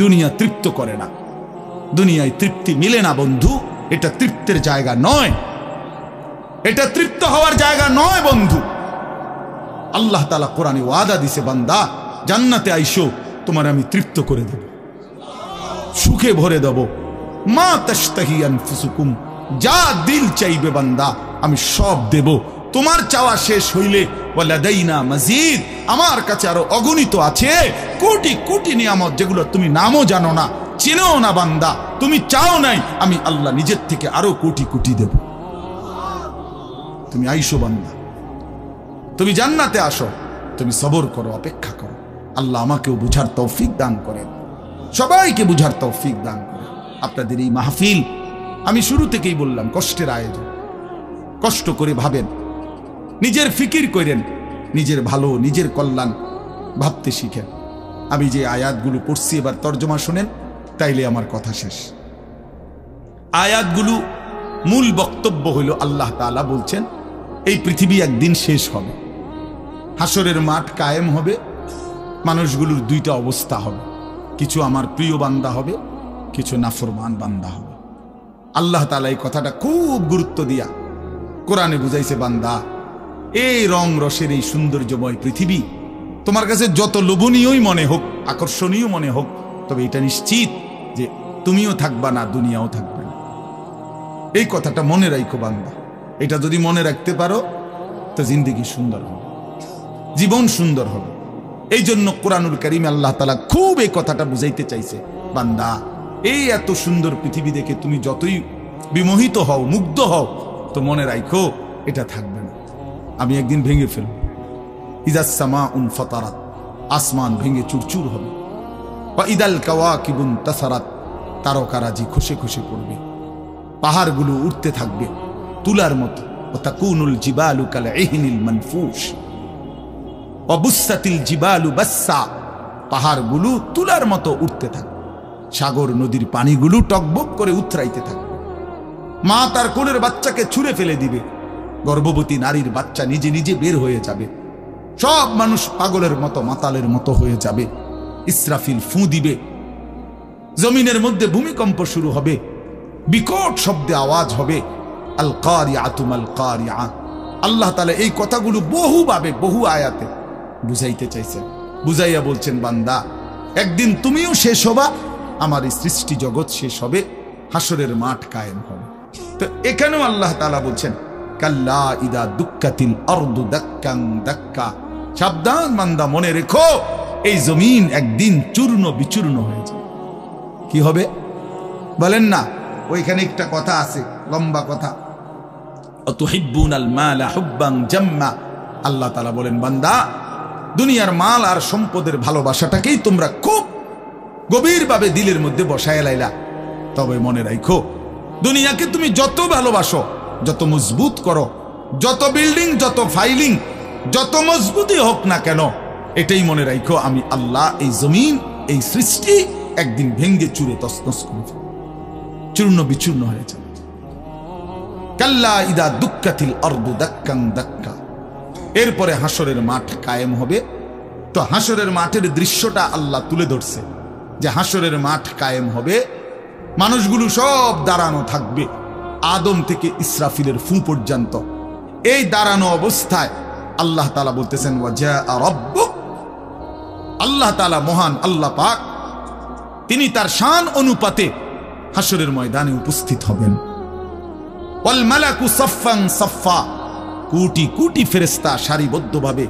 দুনিয়া তৃপ্ত করে না, দুনিয়ায় তৃপ্তি মিলে না বন্ধু। এটা তৃপ্তের জায়গা নয়, এটা তৃপ্ত হওয়ার জায়গা নয় বন্ধু। আল্লাহ তাআলা কোরআনে ওয়াদা দিছে, বান্দা জান্নাতে আইসো, তোমার আমি তৃপ্ত করে দেব, সুখে ভরে দেব। মা তাশতাহি আনফুসুকুম, যা দিল চাইবে বান্দা আমি সব দেব। তোমার চাওয়া শেষ হইলে ওয়ালাদাইনা মাজিদ, আমার কাছে আরো অগণিত আছে কোটি কোটি নিয়ামত, যেগুলো তুমি নামও জানো না, চিনো না বান্দা। তুমি চাও নাই, আমি আল্লাহ নিজের থেকে আরো কোটি কোটি দেব। তুমি আইসো বান্দা, তুমি জান্নাতে আসো, তুমি সবর করো, অপেক্ষা করো। আল্লাহ আমাকেও বুঝার তৌফিক দান করেন, সবাইকে বুঝার তৌফিক দান করেন। আপনাদের এই মাহফিল আমি শুরু থেকেই বললাম কষ্টের আয়োজন। কষ্ট করে ভাবেন, নিজের ফিকির করেন, নিজের ভালো নিজের কল্যাণ ভাবতে শিখেন। আমি যে আয়াতগুলো পড়ছি এবার তর্জমা শুনেন, তাইলে আমার কথা শেষ। আয়াতগুলো মূল বক্তব্য হইল আল্লাহ তাআলা বলছেন এই পৃথিবী একদিন শেষ হবে, হাসরের মাঠ কায়েম হবে, মানুষগুলোর দুইটা অবস্থা হবে, কিছু আমার প্রিয় বান্দা হবে, কিছু নাফরমান বান্দা হবে। আল্লাহ তাআলা এই কথাটা খুব গুরুত্ব দিয়া কোরআনে বুঝাইছে, বান্দা এই রং রসের এই সৌন্দর্যময় পৃথিবী তোমার কাছে যত লোভনীয়ই মনে হোক, আকর্ষণীয় মনে হোক, তবে এটা নিশ্চিত যে তুমিও থাকবা না, দুনিয়াও থাকবে না। এই কথাটা মনে রাখো বান্দা। এটা যদি মনে রাখতে পারো তো জিন্দেগি সুন্দর হবে, জীবন সুন্দর হবে। এই জন্য কোরআনুল কারীমে আল্লাহ তাআলা খুব এই কথাটা বুঝাইতে চাইছে, বান্দা এই এত সুন্দর পৃথিবী দেখে তুমি যতই বিমোহিত হও, মুগ্ধ হও, তো মনে রাখো এটা থাকবে না, আমি একদিন ভেঙে ফেলব। ইযাস সামাউন ফাতারাত, আসমান ভেঙে চুরচুর হবে। ওয়া ইদাল কাওয়াকিবুন তাসারাত, তারকারাজি খসে খসে পড়বে, পাহাড়গুলো উঠতে থাকবে তুলার মতো। ওয়া তাকুনুল জিবালু কাল ইহনিল মানফুশ ওয়া বুসাতিল জিবালু বাসসা, পাহাড়গুলো তুলার মতো উঠতে থাকবে, সাগর নদীর পানিগুলো টকবক করে উতরাইতে থাকবে। মা তার কোলের বাচ্চাকে ছুঁড়ে ফেলে দিবে, গর্ভবতী নারীর বাচ্চা নিজে নিজে বের হয়ে যাবে, সব মানুষ পাগলের মতো মাতালের মতো হয়ে যাবে। ইসরাফিল ফু দিবে, জমিনের মধ্যে ভূমিকম্প শুরু হবে, বিকট শব্দে আওয়াজ হবে। আল কারিআতু মাল কারিআ। আল্লাহ তাআলা এই কথাগুলো বহুভাবে বহু আয়াতে বুঝাইতে চাইছেন, বুঝাইয়া বলছেন, বান্দা একদিন তুমিও শেষ হবা, আমার এই সৃষ্টি জগৎ শেষ হবে, হাসরের মাঠ কায়েম হবে। তো এখানেও আল্লাহ তাআলা বলছেন, কাল্লা ইদা দুক্কাতিল আরদু দাক্কান দাক্কা, সাবধান বান্দা, মনে রেখো এই জমিন একদিন চূর্ণ বিচূর্ণ হয়ে যাবে। কি হবে বলেন না? ওইখানে একটা কথা আছে, লম্বা কথা, অতুহিব্বুনাল মালা হুব্বান জাম্মা। আল্লাহ তাআলা বলেন, বান্দা দুনিয়ার মাল আর সম্পদের ভালোবাসাটাকেই তোমরা খুব গভীরভাবে দিলের মধ্যে বসায় লাইলা। তবে মনে রাখো, দুনিয়াকে তুমি যত ভালোবাসো, যত মজবুত করো, যত বিল্ডিং, যত ফাইলিং, যত মজবুতই হোক না কেন, এটাই মনে রাখো আমি আল্লাহ এই জমিন, এই সৃষ্টি একদিন ভেঙ্গে চুরে তছনছ করে ফেলব, চূর্ণ বিচূর্ণ হয়ে যাবে। কাল্লা ইদা দুক্কাতিল আরদু দাক্কান দাক্কা। এরপরে হাসরের মাঠ কায়েম হবে। তো হাসরের মাঠের দৃশ্যটা আল্লাহ তুলে ধরছে যে হাসরের মাঠ কায়েম হবে, মানুষগুলো সব দাঁড়ানো থাকবে, আদম থেকে ইসরাফিলের ফু পর্যন্ত। এই দাঁড়ানো অবস্থায় আল্লাহ তাআলা বলতেছেন, ওয়াজা রাব্বুক, আল্লাহ তাআলা মহান আল্লাহ পাক, তিনি তার শান অনুপাতে হাসরের ময়দানে উপস্থিত হবেন। ওয়াল মালাকু সাফফান সাফফা, কোটি কোটি ফেরেশতা সারিবদ্ধভাবে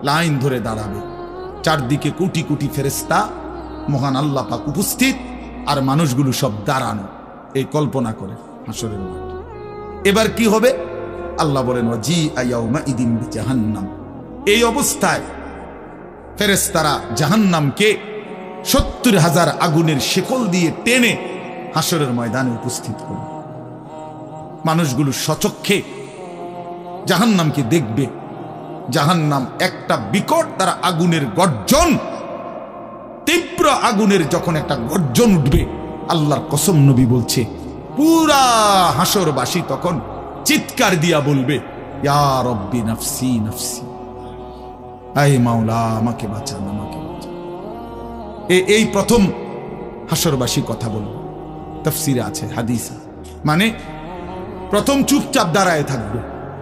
লাইন ধরে দাঁড়াবে, চারদিকে কোটি কোটি ফেরেশতা, মহান আল্লাহ পাক উপস্থিত, আর মানুষগুলো সব দাঁড়ানো। এই কল্পনা করে হাসরের মাঠ। এবার কি হবে? আল্লাহ বলেন, ওয়াজিআ ইয়াউমাইদিন বিজাহান্নাম। এই অবস্থায় ফেরেশতারা জাহান্নামকে ৭০,০০০ আগুনের শেকল দিয়ে টেনে হাসরের ময়দানে উপস্থিত করবে। মানুষগুলো সচক্ষে জাহান্নামকে দেখবে। জাহান্নাম একটা বিকট তারা আগুনের গর্জন, তীব্র আগুনের যখন একটা গর্জন উঠবে, আল্লাহর কসম নবী বলছে, পুরা হাসরবাসী তখন চিৎকার দিয়া বলবে, ইয়া রব্বি নাফসি নাফসি, আয় মাওলা আমাকে বাঁচান, আমাকে বাঁচান। এই প্রথম হাসরবাসী কথা বলবে, তাফসিরে আছে, হাদিস। মানে প্রথম চুপচাপ দাঁড়ায় থাকবে,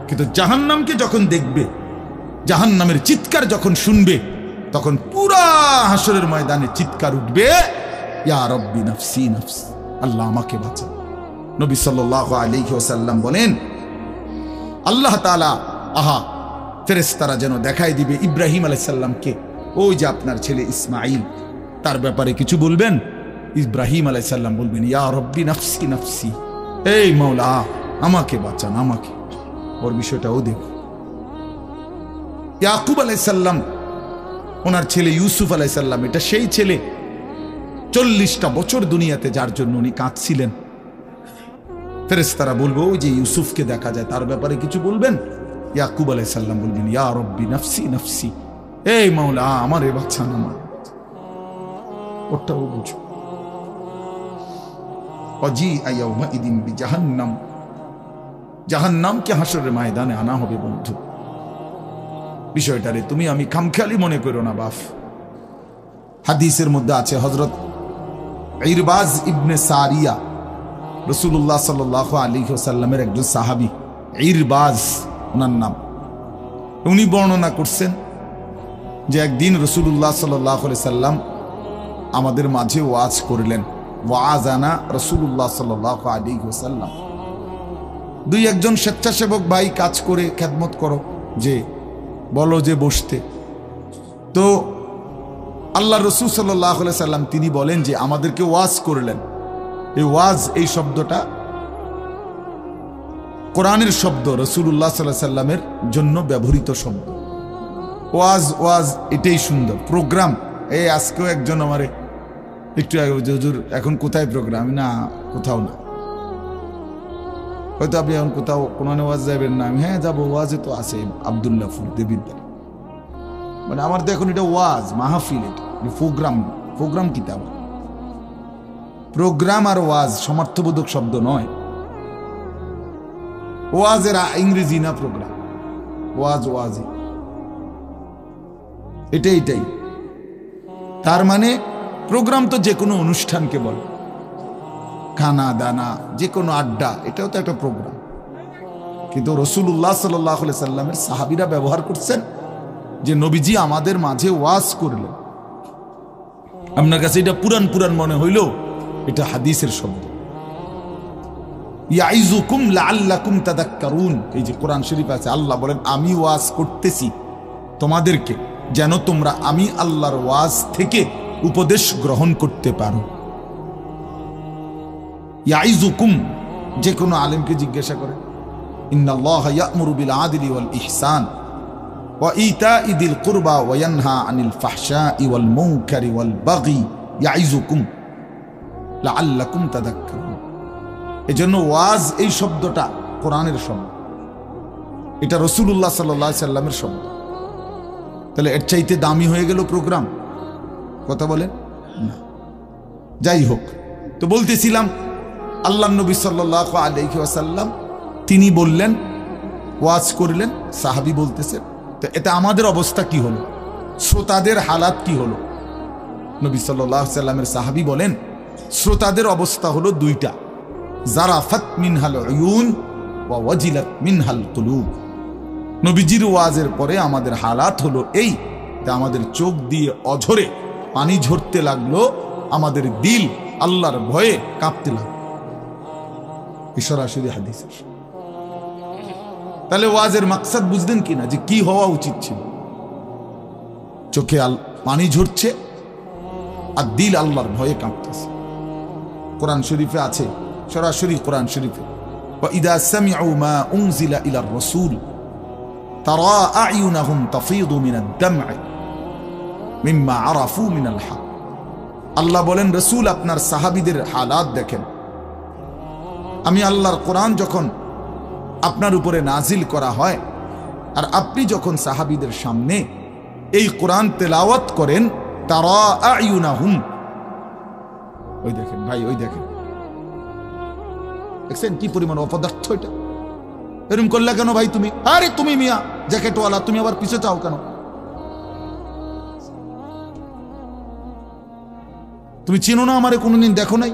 কিন্তু জাহান্নামকে যখন দেখবে, জাহান্নামের চিৎকার যখন শুনবে, তখন পুরা হাসরের ময়দানে চিৎকার উঠবে, ইয়া রব্বি নাফসি নাফসি, আল্লাহ আমাকে বাঁচা। নবী সাল্লাল্লাহু আলাইহি ওয়াসাল্লাম বলেন, আল্লাহ তাআলা ফেরেশতারা যেন দেখাই দিবে ইব্রাহিম আলাইহিস সালামকে, ওই যে আপনার ছেলে ইসমাঈল, তার ব্যাপারে কিছু বলবেন। ইব্রাহিম আলাইহিস সালাম বলবেন, ইয়া রব্বি নাফসি নাফসি, এই মাওলা আমাকে বাঁচান, আমাকে। ওর বিষয়টাও দেখো। ইয়াকুব আলাইহিস সালাম, ওনার ছেলে ইউসুফ আলাইহিস সালাম, এটা সেই ছেলে 40টা বছর দুনিয়াতে, যার জন্য উনি কাঁদছিলেন। ফেরেশতারা বলবো, ওই যে ইউসুফকে দেখা যায়, তার ব্যাপারে কিছু বলবেন। ইয়াকুব আলাইহিস সালাম বলবেন, ইয়া রব্বি নাফসি নাফসি, এই মাওলা আমারে বাঁচান, আমার। ওটাও বুঝো। ওয়াজিআ ইয়াউমাইদিন বিজাহান্নাম, জাহান্নামকে হাসরের ময়দানে আনা হবে। বন্ধু, বিষয়টারে তুমি আমি খামখেয়ালি মনে করো না বাপ। হাদিসের মধ্যে আছে, হযরত ইরবাজ ইবনে সারিয়া, রাসূলুল্লাহ সাল্লাল্লাহু আলাইহি ওয়াসাল্লামের একজন সাহাবী, ইরবাজ ওনার নাম। উনি বর্ণনা করছেন যে একদিন রাসূলুল্লাহ সাল্লাল্লাহু আলাইহি সাল্লাম আমাদের মাঝে ওয়াজ করলেন। ওয়াজানা রাসূলুল্লাহ সাল্লাল্লাহু আলাইহি ওয়াসাল্লাম। দুই একজন স্বেচ্ছাসেবক ভাই কাজ করে খেদমত করো, যে বলো যে বসতে। তো আল্লাহ রাসূল সাল্লাল্লাহু আলাইহি সাল্লাম তিনি বলেন যে আমাদেরকে ওয়াজ করলেন। এই ওয়াজ, এই শব্দটা কোরআনের শব্দ, রাসূলুল্লাহ সাল্লাল্লাহু আলাইহি সাল্লামের জন্য ব্যবহৃত শব্দ। ওয়াজ ওয়াজ এটাই সুন্দর। প্রোগ্রাম, এই আজকেও একজন আমারে একটু আগে, হুজুর এখন কোথায় প্রোগ্রাম? না, কোথাও না। হয়তো আপনি এখন কোথাও কোরআনে ওয়াজ যাবেন না? হ্যাঁ যাবো, ওয়াজে তো আছে আব্দুল্লাহপুর দেবিদ্দার। মানে আমার তো এখন এটা ওয়াজ মাহফিল, এটা প্রোগ্রাম। প্রোগ্রাম কি? তা প্রোগ্রাম আর ওয়াজ সমার্থবোধক শব্দ নয়। ওয়াজের ইংরেজি না প্রোগ্রাম, ওয়াজ ওয়াজি, এটাই। তার মানে প্রোগ্রাম তো যে কোনো অনুষ্ঠানকে বলে, খানা দানা, যে কোনো আড্ডা, এটাও তো একটা প্রোগ্রাম। কিন্তু রাসূলুল্লাহ সাল্লাল্লাহু আলাইহি সাল্লামের সাহাবীরা ব্যবহার করছেন যে নবীজি আমাদের মাঝে ওয়াজ করলেন। আপনার কাছে এটা পুরান পুরান মনে হইল, এটা হাদিসের শব্দ। ইয়াইজুকুম লাআল্লাকুম তাযাক্কারুন, এই যে কোরআন শরীফ আছে, আল্লাহ বলেন আমি ওয়াজ করতেছি তোমাদেরকে, যেন তোমরা আমি আল্লাহর ওয়াজ থেকে উপদেশ গ্রহণ করতে পারো। ইয়াইজুকুম, যে কোনো আলেমকে জিজ্ঞাসা করে, ইন্নাল্লাহা ইয়া'মুরু বিল আদলি ওয়াল ইহসান ওয়া ইতাই যিল কুরবা ওয়া ইয়ানহা আনিল ফাহশাই ওয়াল মুনকারি ওয়াল বাগি ইয়াইজুকুম লাআল্লাকুম তাযাক্কারুন। এজন্য ওয়াজ, এই শব্দটা কোরআনের শব্দ, এটা রাসূলুল্লাহ সাল্লাল্লাহু আলাইহি সাল্লামের শব্দ। তাহলে এর চাইতে দামি হয়ে গেল প্রোগ্রাম? কথা বলেন না। যাই হোক, তো বলতেছিলাম আল্লাহর নবী সাল্লাল্লাহু আলাইহি ওয়াসাল্লাম তিনি বললেন, ওয়াজ করলেন, সাহাবী বলতেছেন। তো এটা আমাদের অবস্থা কি হলো, শ্রোতাদের হালাত কি হলো? নবী সাল্লাল্লাহু আলাইহি সাল্লামের সাহাবী বলেন, শ্রোতাদের অবস্থা হলো দুইটা, জারাফাত মিনহাল উয়ুন ওয়া ওয়াজিলাত মিনহাল কুলুব। নবীজির ওয়াজের পরে আমাদের হালাত হলো এই যে আমাদের চোখ দিয়ে অঝরে পানি ঝরতে লাগলো, আমাদের দিল আল্লাহর ভয়ে কাঁপতে লাগলো। সরাসরি হাদিসের। তাহলে ওয়াজের মাকসাদ বুঝলেন কিনা, যে কি হওয়া উচিত ছিল? চোখে পানি ঝরছে আর দিল আল্লাহর ভয়ে কাঁপতেছে। কোরআন শরীফে আছে, সরাসরি কোরআন শরীফে, وَإِذَا سَمِعُوا مَا أُنزِلَ إِلَى الرَّسُولِ تَرَى أَعْيُنَهُمْ تَفِيضُ مِنَ الدَّمْعِ مِمَّا عَرَفُوا مِنَ الْحَقِّ। আল্লাহ বলেন, রাসূল আপনার সাহাবীদের হালাত দেখেন। আমি আল্লাহর কোরআন যখন আপনার উপরে নাজিল করা হয়, আর আপনি যখন সাহাবীদের সামনে এই কোরআন তেলাওয়াত করেন, তারা আয়ুনাহুম, ওই দেখেন ভাই, ওই দেখেন, দেখছেন কি পরিমাণ অপদার্থ এটা? এরকম করলে কেন ভাই তুমি? আরে তুমি মিয়া জ্যাকেটওয়ালা, তুমি আবার পিছে চাও কেন? তুমি চিনো না আমারে, কোনোদিন দেখো নাই?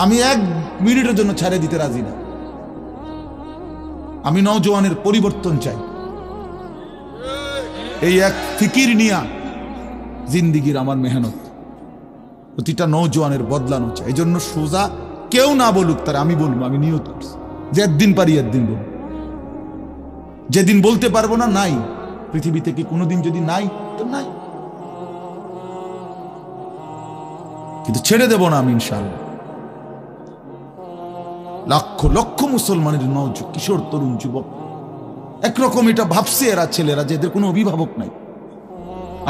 আমি 1 মিনিটের জন্য ছেড়ে দিতে রাজি না। আমি নওজওয়ানের পরিবর্তন চাই। এই এক ফিকির নিয়া জিন্দিগির আমার মেহনত, প্রতিটা নওজওয়ানের বদলানো চাই। এই জন্য সোজা কেউ না বলুক, তার আমি বলবো, আমি নিয়ত করছি যে একদিন পারি একদিন বলবো। যেদিন বলতে পারবো না, নাই। পৃথিবী থেকে কোনোদিন যদি নাই তো নাই, কিন্তু ছেড়ে দেব না আমি ইনশাআল্লাহ। লক্ষ লক্ষ মুসলমানের কিশোর তরুণ যুবক একরকম এটা ভাবছে, এরা ছেলেরা, যে এদের কোনো অভিভাবক নাই,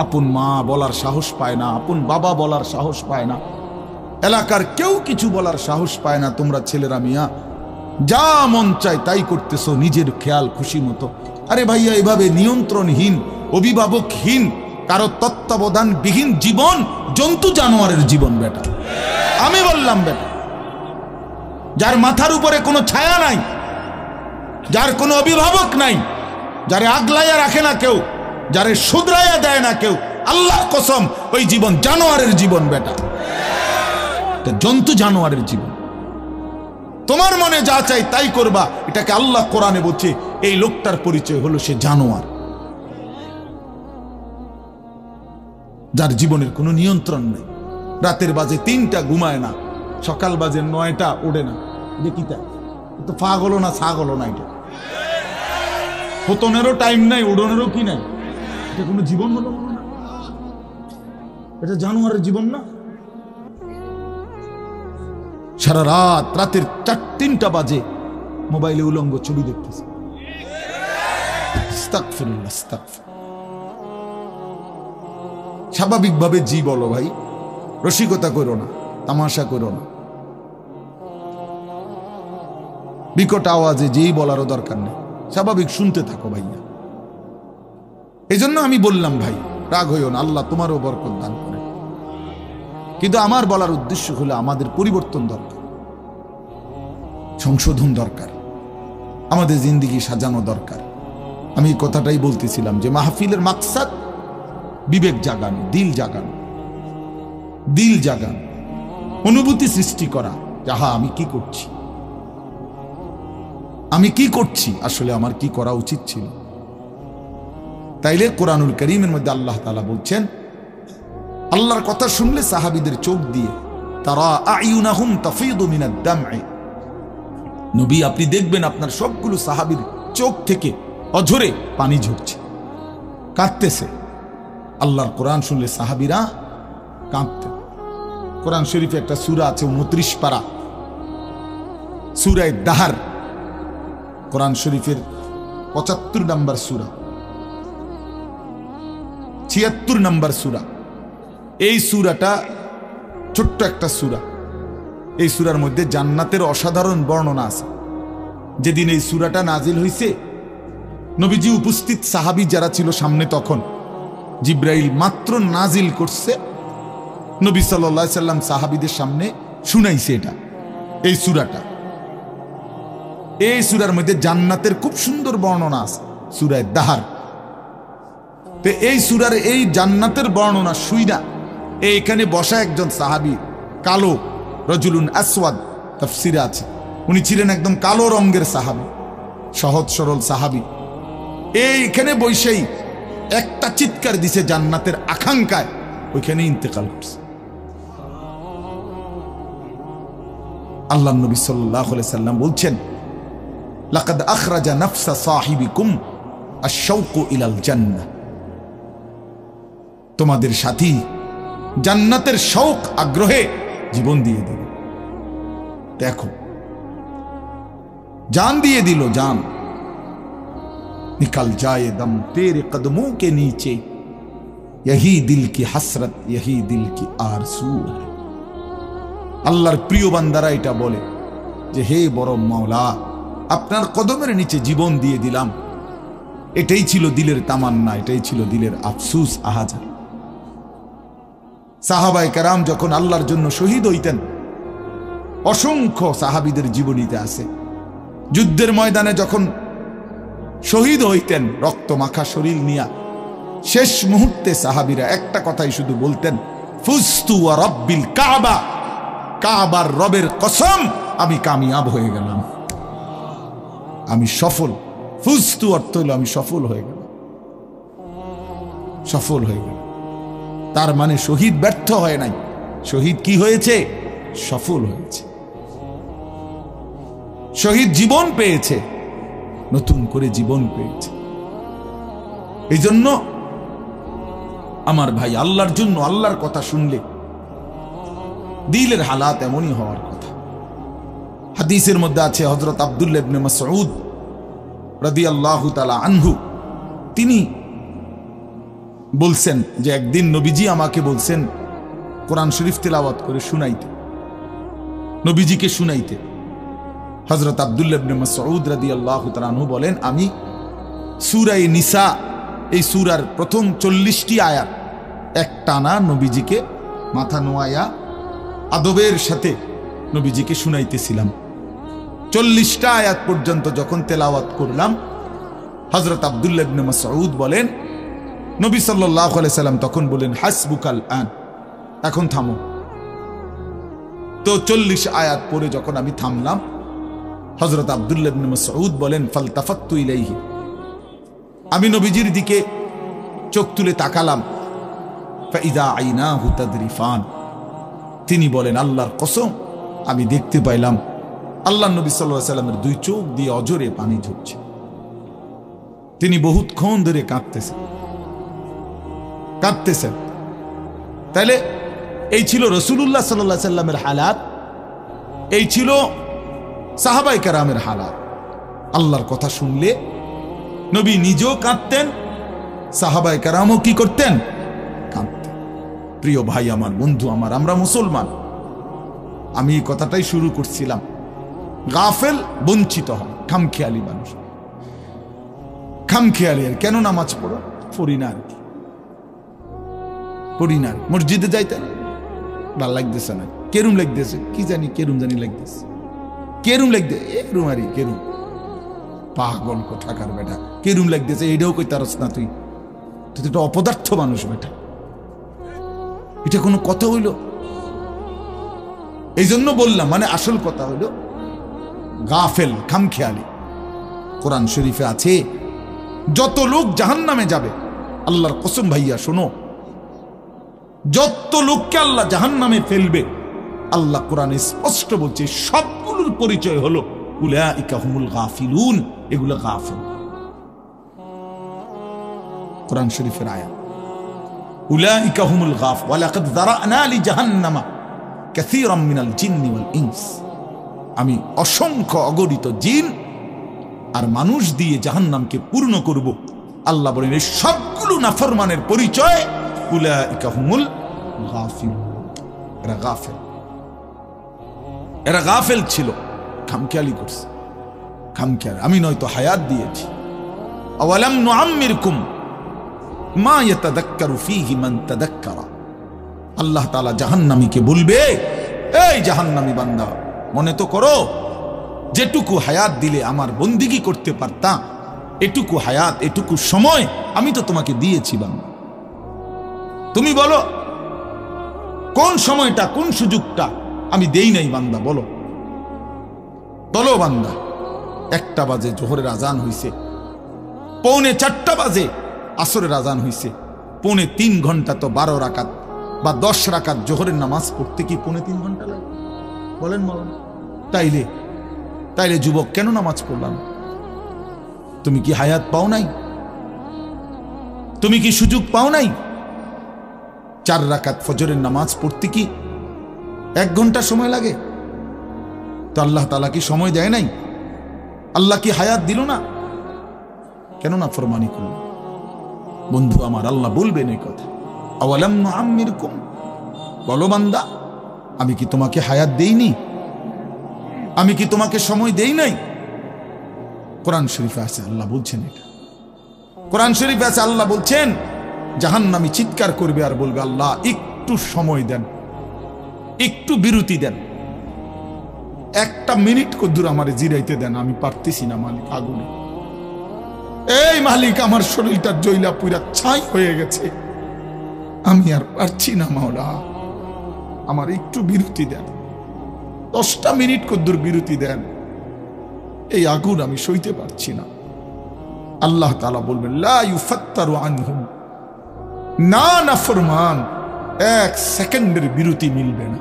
আপন মা বলার সাহস পায় না, আপন বাবা বলার সাহস পায় না, এলাকার কেউ কিছু বলার সাহস পায় না। তোমরা ছেলেরা মিয়া যা মন চায় তাই করতেছো নিজের খেয়াল খুশি মতো। আরে ভাইয়া, এভাবে নিয়ন্ত্রণহীন, অভিভাবকহীন, কারো তত্ত্বাবধানবিহীন জীবন জন্তু জানোয়ারের জীবন বেটা। আমি বললাম বেটা, যার মাথার উপরে কোনো ছায়া নাই, যার কোনো অভিভাবক নাই, যারে আগলাইয়া রাখে না কেউ, যারে শুধরাইয়া দেয় না কেউ, আল্লাহর কসম ওই জীবন জানোয়ারের জীবন বেটা, জন্তু জানোয়ারের জীবন। তোমার মনে যা চাই তাই করবা, এটাকে আল্লাহ কোরআনে বলছে এই লোকটার পরিচয় হলো সে জানোয়ার, যার জীবনের কোনো নিয়ন্ত্রণ নেই। রাতের বাজে 3টা ঘুমায় না, সকাল বাজে 9টা ওঠে না। দেখিতা তো পাগল না ছাগল না, এটা পতনেরও টাইম নাই, উড়নেরও কি নাই। এটা কোনো জীবন হলো না, এটা জানোয়ারের জীবন না। সারা রাত, রাতের 3টা বাজে মোবাইলে উলঙ্গ ছবি দেখতেছে। আস্তাগফিরুল্লাহ, আস্তাগফিরুল্লাহ। স্বাভাবিকভাবে জি বলো ভাই, রসিকতা করো না, তামাশা করো না, বিকট আওয়াজে যেই বলারও দরকার নেই, স্বাভাবিক শুনতে থাকো ভাইয়া। এই জন্য আমি বললাম ভাই, রাগ হইও না, আল্লাহ তোমারও বরকত দান করে। কিন্তু আমার বলার উদ্দেশ্য হলো আমাদের পরিবর্তন দরকার, সংশোধন দরকার, আমাদের জিন্দেগি সাজানো দরকার। আমি এই কথাটাই বলতেছিলাম যে মাহফিলের মাকসাদ বিবেক জাগানো, দিল জাগানো, দিল জাগানো, অনুভূতি সৃষ্টি করা। যাহা আমি কি করছি, আমি কি করছি, আসলে আমার কি করা উচিত ছিল। তাইলে কোরআনুল কারীমের মধ্যে আল্লাহ তাআলা বলছেন, আল্লাহর কথা শুনলে সাহাবীদের চোখ দিয়ে তারা আয়ুনাহুম তাফিদু মিনাদ দাম'i, নবী আপনি দেখবেন আপনার সবগুলো সাহাবীর চোখ থেকে অঝরে পানি ঝরছে, কাঁদতেছে। আল্লাহর কোরআন শুনলে সাহাবীরা কাঁদতেন। কোরআন শরীফে একটা সূরা আছে 29 পারা, সূরা দাহার, কোরআন শরীফের 75 নম্বর সূরা, 76 নম্বর সূরা। এই সূরাটা ছোট্ট একটা সূরা। এই সূরার মধ্যে জান্নাতের অসাধারণ বর্ণনা আছে। যেদিন এই সূরাটা নাজিল হইছে, নবীজি উপস্থিত সাহাবী যারা ছিল সামনে, তখন জিব্রাইল মাত্র নাজিল করছে, নবী সাল্লাল্লাহু আলাইহি সাল্লাম সাহাবীদের সামনে শুনাইছে এটা, এই সূরাটা। এই সূরার মধ্যে জান্নাতের খুব সুন্দর বর্ণনা আছে, সূরা দাহার। তো এই সূরার এই জান্নাতের বর্ণনা শুইনা এইখানে বসা একজন সাহাবী, কালো, রজুলুন আসওয়াদ তাফসিরে আছে, উনি ছিলেন একদম কালো রঙের সাহাবী, সহজ সরল সাহাবী। এইখানে বসেই একটা চিৎকার দিছে জান্নাতের আকাঙ্ক্ষায়, ওইখানে ইন্তেকাল করছে। আল্লাহর নবী সাল্লাল্লাহু আলাইহি সাল্লাম বলছেন, লাকাদ আখরাজা নাফসা সাহিবিকুম আশ-শাওকু ইলাল জান্নাহ, তোমাদের সাথী জান্নাতের শৌক আগ্রহে জীবন দিয়ে দিল। দেখো, जान दिए दिलो जान, निकल जाए दम तेरे कदमों के नीचे, यही दिल की हसरत, यही दिल की आरज़ू है। আল্লাহর প্রিয় বান্দারা এটা বলে যে, হে বড় মাওলা, আপনার কদমের নিচে জীবন দিয়ে দিলাম। এটাই ছিল দিলের তামান্না, এটাই ছিল দিলের আফসোস, আহাজার। সাহাবায়ে কেরাম যখন আল্লাহর জন্য শহীদ হইতেন, অসংখ্য সাহাবীদের জীবনীতে আছে, যুদ্ধের ময়দানে যখন শহীদ হইতেন রক্ত মাখা শরীর নিয়া, শেষ মুহূর্তে সাহাবীরা একটা কথাই শুধু বলতেন, ফুস্তু ওয়া রাব্বিল কাবা, কাবার রবের কসম আমি কামিয়াব হয়ে গেলাম, আমি সফল। ফুস্তু অর্থ হলো আমি সফল হয়ে গেলাম, সফল হয়ে গেল। তার মানে শহীদ ব্যর্থ হয় নাই, শহীদ কি হয়েছে? সফল হয়েছে। শহীদ জীবন পেয়েছে, নতুন করে জীবন পেয়েছে। এই জন্য আমার ভাই, আল্লাহর জন্য আল্লাহর কথা শুনলে দিলের হালাত এমনই হওয়ার কথা। হাদিসের মধ্যে আছে, হযরত আব্দুল্লাহ ইবনে মাসউদ রাদিয়াল্লাহু তাআলা আনহু তিনি বলছেন যে একদিন নবীজি আমাকে বলছেন কোরআন শরীফ তেলাওয়াত করে শুনাইতে, নবীজিকে শুনাইতে। হযরত আব্দুল্লাহ ইবনে মাসউদ রাদিয়াল্লাহু তাআলা আনহু বলেন, আমি সূরা নিসা, এই সূরার প্রথম 40টি আয়াত একটানা নবীজিকে মাথা নোয়ায়া আদবের সাথে নবীজিকে শুনাইতেছিলাম। 40টা আয়াত পর্যন্ত যখন তেলাওয়াত করলাম, হযরত আব্দুল্লাহ ইবনে মাসউদ বলেন, নবী সাল্লাল্লাহু আলাইহি সাল্লাম তখন বলেন, হাসবুকাল আন, এখন থামো। তো 40 আয়াত পরে যখন আমি থামলাম, হযরত আব্দুল্লাহ ইবনে মাসউদ বলেন, ফালতাফাত্তু ইলাইহি, আমি নবীজির দিকে চোখ তুলে তাকালাম, ফাইযা আইনাহু তাদরিফান, তিনি বলেন আল্লাহর কসম আমি দেখতে পাইলাম আল্লাহর নবী সাল্লাল্লাহু আলাইহি সাল্লামের দুই চোখ দিয়ে অজরে পানি ঝরছে। তিনি বহুতক্ষণ ধরে কাঁদতেছেন। তাহলে এই ছিল রাসূলুল্লাহ সাল্লাল্লাহু আলাইহি সাল্লামের হালাত, এই ছিল সাহাবায়ে কেরামের হালাত। আল্লাহর কথা শুনলে নবী নিজেও কাঁদতেন, সাহাবায়ে কেরামও কি করতেন? কাঁদতেন। প্রিয় ভাই আমার, বন্ধু আমার, আমরা মুসলমান। আমি এই কথাটাই শুরু করছিলাম, গাফেল বঞ্চিত হয়, খামখেয়ালি মানুষ, খামখেয়ালি। আর কেন নামাজ পড়ো? পড়ি না আর কি, পড়ি না। মসজিদে যাইতেন, ভাল লাগতেছে না, কেরুম লাগতেছে, কি জানি কেরুম জানি লাগতেছে, কেরুম লাগতে এরুম আরি কেরুম, পাগল কোথাকার বেটা, কেরুম লাগতেছে এটাও কই তারস না, তুই তুই তো একটা অপদার্থ মানুষ বেটা, এটা কোনো কথা হইল? এই জন্য বললাম, মানে আসল কথা হইল গাফেল, খামখেয়ালি। কোরআন শরীফে আছে যত লোক জাহান্নামে যাবে, আল্লাহর কসম ভাইয়া শোনো, যত লোককে আল্লাহ জাহান্নামে ফেলবে, আল্লাহ কোরআনে স্পষ্ট বলছে সবগুলোর পরিচয় হলো উলাইকা হুমুল গাফিলুন, এগুলো গাফিল। কোরআন শরীফের আয়াত, উলাইকা হুমুল গাফ, ওয়া লাকাদ যারানা লিজাহান্নামা কাসীরাম মিনাল জিন্নি ওয়াল ইনস, আমি অসংখ্য অগণিত জিন আর মানুষ দিয়ে জাহান্নামকে পূর্ণ করব। আল্লাহ বলেন এই সবগুলো নাফরমানের পরিচয় উলাইকা হুমুল গাফিল, এরা গাফেল, এরা গাফেল ছিল, খামখেয়ালি করছে, খামখেয়ালি। আমি নয়তো হায়াত দিয়েছি, আওয়ালাম নুআম্মিরকুম মা ইয়াতাযাক্কারু ফীহি মান তাযাক্কারা। আল্লাহ তাআলা জাহান্নামীকে বলবে, এই জাহান্নামী বান্দা, মনে তো করো যেটুকু হায়াত দিলে আমার বন্দিগি করতে পারতাম, এটুকু হায়াত, এটুকু সময় আমি তো তোমাকে দিয়েছি বান্দা। তুমি বলো কোন সময়টা, কোন সুযোগটা আমি দেই নাই বান্দা, বলো বলো বান্দা। 1টা বাজে জোহরের আজান হইছে, 3:45 বাজে আসরের আজান হইছে, 3.5 ঘন্টা তো 12 রাকাত বা 10 রাকাত জোহরের নামাজ পড়তে কি 3.5 ঘন্টা লাগে? বলেন মাওলানা। তাইলে যুবক কেন নামাজ পড়লাম? তুমি কি হায়াত পাও নাই? তুমি কি সুযোগ পাও নাই? 4 রাকাত ফজরের নামাজ পড়তে কি 1 ঘন্টা সময় লাগে? তো আল্লাহ তাআলা কি সময় দেয় নাই? আল্লাহ কি হায়াত দিল না? কেন না ফরমানি করল? বন্ধু আমার, আল্লাহ বলবেন এই কথা, আওয়ালাম নুআম্মিরকুম, বলো বান্দা আমি কি তোমাকে হায়াত দেইনি? আমি কি তোমাকে সময় দেই নাই? কোরআন শরীফে আছে আল্লাহ বলছেন এটা। কোরআন শরীফে আছে আল্লাহ বলছেন জাহান্নামী চিৎকার করবে আর বলবে, আল্লাহ একটু সময় দেন, একটু বিরতি দেন, 1টা মিনিট কদ্দুর আমারে জিরাইতে দেন, আমি পারতেছি না মালিক, আগুনে এই মালিক, আমার শরীরটা জইলা পুরা ছাই হয়ে গেছে, আমি আর পারছি না মাওলা, আমার একটু বিরতি দেন, 10টা মিনিট কদ্দুর বিরতি দেন, এই আগুন আমি সইতে পারছি না। আল্লাহ তাআলা বলবেন লা ইউফাত্তারু আনহুম, না নাফরমান, 1 সেকেন্ডের বিরতি মিলবে না।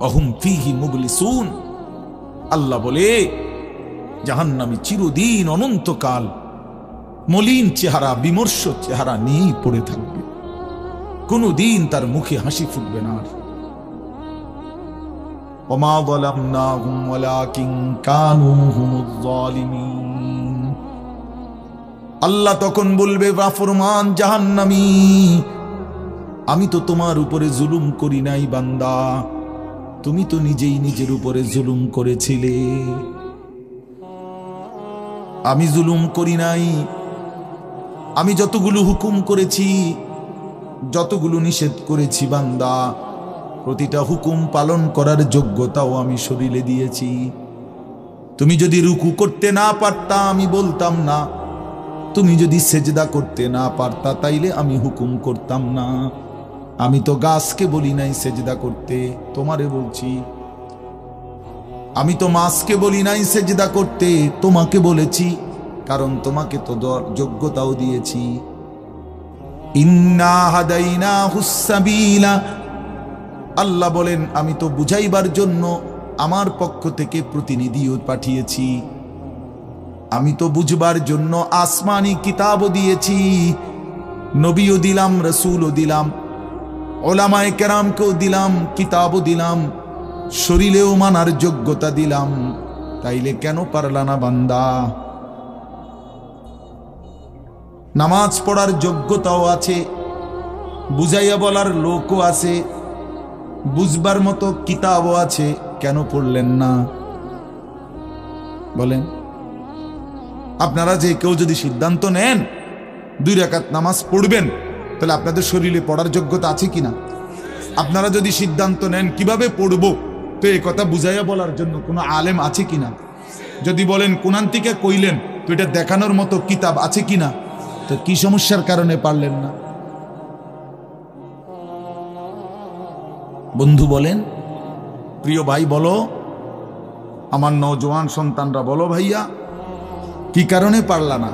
অহুম ফীহি মুবলিসুন, আল্লাহ বলে জাহান্নামী চিরদিন অনন্তকাল মলিন চেহারা, বিমর্ষ চেহারা নিয়েই পড়ে থাকবে, কোনদিন তার মুখে হাসি ফুটবে না। ওমা যালামনাহুম ওয়ালাকিন কানু হুমুজ যালিমিন, আল্লাহ তখন বলবে নাফরমান জাহান্নামী, আমি তো তোমার উপরে জুলুম করি নাই বান্দা, তুমি তো নিজেই নিজের উপরে জুলুম করেছিলে, আমি জুলুম করি নাই। আমি যতগুলো হুকুম করেছি, যতগুলো নিষেধ করেছি বান্দা, প্রতিটা হুকুম পালন করার যোগ্যতাও আমি শরীরে দিয়েছি। তুমি যদি রুকু করতে না পারতা আমি বলতাম না, তুমি যদি সেজদা করতে না পারতা তাইলে আমি হুকুম করতাম না। আমি তো গাছকে বলি নাই সেজদা করতে, তোমারে বলছি। আমি তো মাছকে বলি নাই সেজদা করতে, তোমাকে বলেছি, কারণ তোমাকে তো যোগ্যতাও দিয়েছি। ইন্না হাদাইনাহুস সাবিলা, আল্লাহ বলেন আমি তো বুঝাইবার জন্য আমার পক্ষ থেকে প্রতিনিধিও পাঠিয়েছি, আমি তো বুঝবার জন্য আসমানি কিতাবও দিয়েছি, নবীও দিলাম, রাসূলও দিলাম, উলামায়ে কেরামকেও দিলাম, কিতাবও দিলাম, শরীরেও মানার যোগ্যতা দিলাম, তাইলে কেন পারলা না বান্দা? নামাজ পড়ার যোগ্যতাও আছে, বুঝাইয়া বলার লোকও আছে, বুঝবার মতো কিতাবও আছে, কেন পড়লেন না বলেন? আপনারা যে কেউ যদি সিদ্ধান্ত নেন 2 রাকাত নামাজ পড়বেন, তাহলে আপনাদের শরীরে পড়ার যোগ্যতা আছে কিনা? আপনারা যদি সিদ্ধান্ত নেন কিভাবে পড়বো, তো এই কথা বুঝাইয়া বলার জন্য কোনো আলেম আছে কিনা? যদি বলেন কোরআন থেকে কইলেন, তো এটা দেখানোর মতো কিতাব আছে কিনা? তো কি সমস্যার কারণে পারলেন না? বন্ধু বলেন, প্রিয় ভাই বলো, আমার নওজোয়ান সন্তানরা বলো, ভাইয়া কি কারণে পারলা না?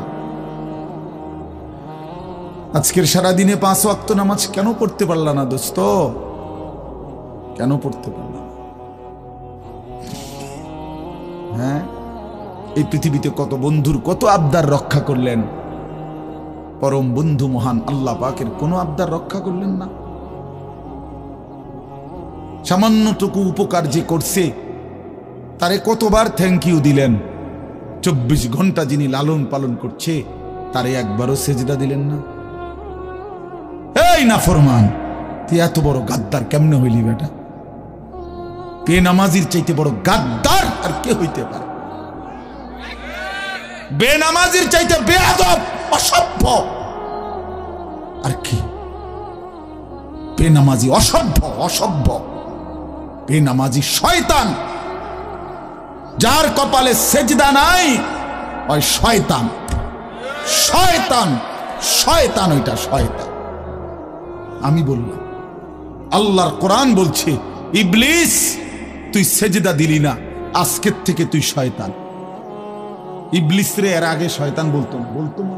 আজকের সারাদিনে 5 ওয়াক্ত নামাজ কেন পড়তে পারলা না দোস্ত? কেন পড়তে পারলা? হ্যাঁ, এই পৃথিবীতে কত বন্ধুর কত আবদার রক্ষা করলেন, পরম বন্ধু মহান আল্লাহ পাকের কোনো আবদার রক্ষা করলেন না। সামান্যটুকু উপকার যে করছে তারে কতবার থ্যাংক ইউ দিলেন। 24 ঘন্টা যিনি লালন পালন করছে তারে একবারও সেজদা দিলেন না। এই নাফরমান, তুই এত বড় গাদ্দার কেমনে হইলি বেটা? বেনামাজির চাইতে বড় গাদ্দার আর কে হইতে পারে? বেনামাজির চাইতে বেয়াদব, অসভ্য আর কি? বেনামাজি অসভ্য, অসভ্য বেনামাজি শয়তান, যার কপালে সেজদা নাই ওই শয়তান, শয়তান, শয়তান, ওইটা শয়তান। আমি বললাম, আল্লাহর কোরআন বলছে, ইবলিস তুই সেজদা দিলি না, আজকের থেকে তুই শয়তান। ইবলিস রে এর আগে শয়তান বলতো না, বলতো না,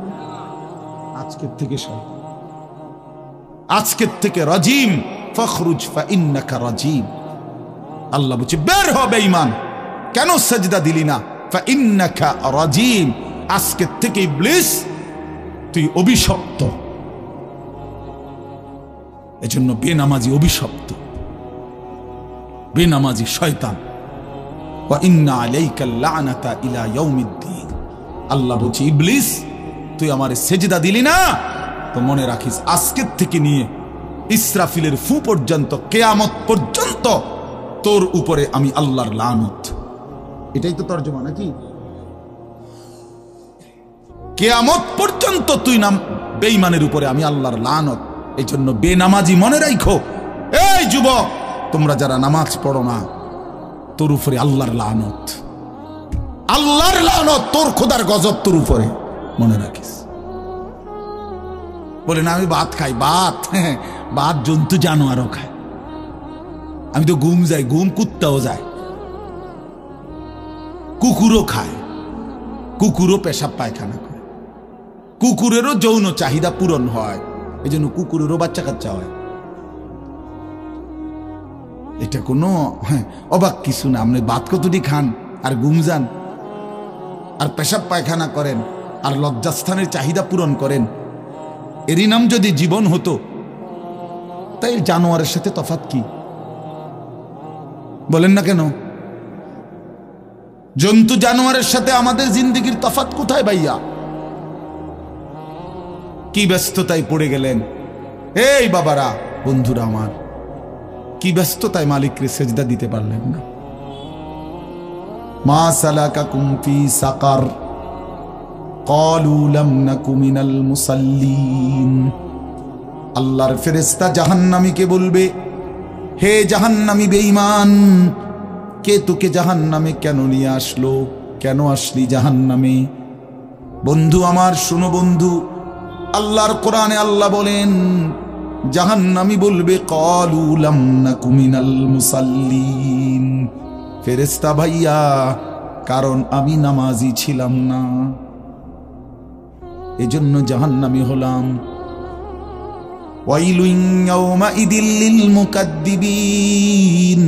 আজকের থেকে শয়তান, আজকের থেকে রাজিম, ফখরুজ ফা ইন্নাকা রাজিম। আল্লাহ বলছে বের হ বেঈমান, কেন সেজদা দিলি না? ফা ইন্নাকা রাজিম, আজকের থেকে ইবলিস তুই অভিশপ্ত। এজন্য বেনামাজি অভিশপ্ত, বেনামাজি শয়তান। ওয়া ইন্না আলাইকাল লানাতা ইলা ইয়াউমিদ্দিন। আল্লাহ বলছে ইবলিস তুই আমারে সেজদা দিলি না, তো মনে রাখিস আজকের থেকে নিয়ে ইসরাফিলের ফু পর্যন্ত, কিয়ামত পর্যন্ত তোর উপরে আমি আল্লাহর লানত। এটাই তো তরজমা নাকি? কিয়ামত পর্যন্ত তুই নাম বেঈমানের উপরে আমি আল্লাহর লানত। এই জন্য বেনামাজি মনে রাখো, এই যুবক তোমরা যারা নামাজ পড়ো না, তোর উপরে আল্লাহর লানত, আল্লাহর লানত, তোর খোদার গজব তোর উপরে, মনে রাখিস। বলে না আমি ভাত খাই, ভাত ভাত জন্তু জানোয়ারও খায়। আমি তো ঘুম যাই, ঘুম কুত্তাও যায়, কুকুরও খায়, কুকুরও পেশাব পায়খানা করে, কুকুরেরও যৌন চাহিদা পূরণ হয়, এই জন্য কুকুরেরও বাচ্চা কাচ্চা হয়। এটা কোনো অবাক কিছু না। আপনি ভাত কতটি খান আর ঘুম যান আর পেশাব পায়খানা করেন আর লজ্জাস্থানের চাহিদা পূরণ করেন, এরই নাম যদি জীবন হতো, তাই জানোয়ারের সাথে তফাৎ কি? বলেন না কেন? জন্তু জানোয়ারের সাথে আমাদের জিন্দেগির তফাৎ কোথায় ভাইয়া? কি ব্যস্ততায় পড়ে গেলেন এই বাবারা, বন্ধুরা আমার, কি ব্যস্ততায় মালিককে সেজদা দিতে পারলেন না। মা সালাকাকুম ফি সাকার ক্বালু লাম নাকু মিনাল মুসাল্লিন। আল্লাহর ফেরেশতা জাহান্নামীকে বলবে, হে জাহান্নামী বেঈমান, কে তোকে জাহান্নামে কেন নিয়ে আসলো? কেন আসলি জাহান্নামে? বন্ধু আমার শুনো বন্ধু, আল্লাহর কোরআনে আল্লাহ বলেন জাহান্নামী বলবে ক্বালু লাম নাকু মিনাল মুসাল্লিন, ফেরেশতা ভাইয়া কারণ আমি নামাজি ছিলাম না, এজন্য জাহান্নামী হলাম। ওয়াইলুন ইয়াওমাইদিল লিল মুকাদ্দিবিন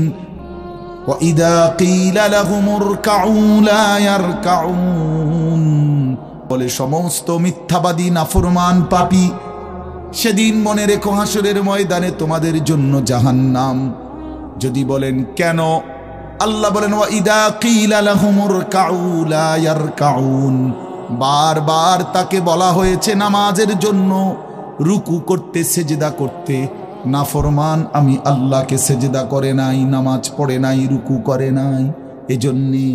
ওয়া ইযা ক্বিলা লাহুমুর কাউ লা ইয়ারকাউন। বলে সমস্ত মিথ্যাবাদী নাফরমান পাপী, সেদিন মনে রেখো হাসরের ময়দানে তোমাদের জন্য জাহান্নাম। যদি বলেন কেন, আল্লাহ বলেন ওয়া ইযা ক্বিলা লাহুমুর কাউ লা ইয়ারকাউন, বারবার তাকে বলা হয়েছে নামাজের জন্য, রুকু করতে, সেজদা করতে, নাফরমান আমি আল্লাহকে সেজদা করে নাই, নামাজ পড়ে নাই, রুকু করে নাই, এজন্যে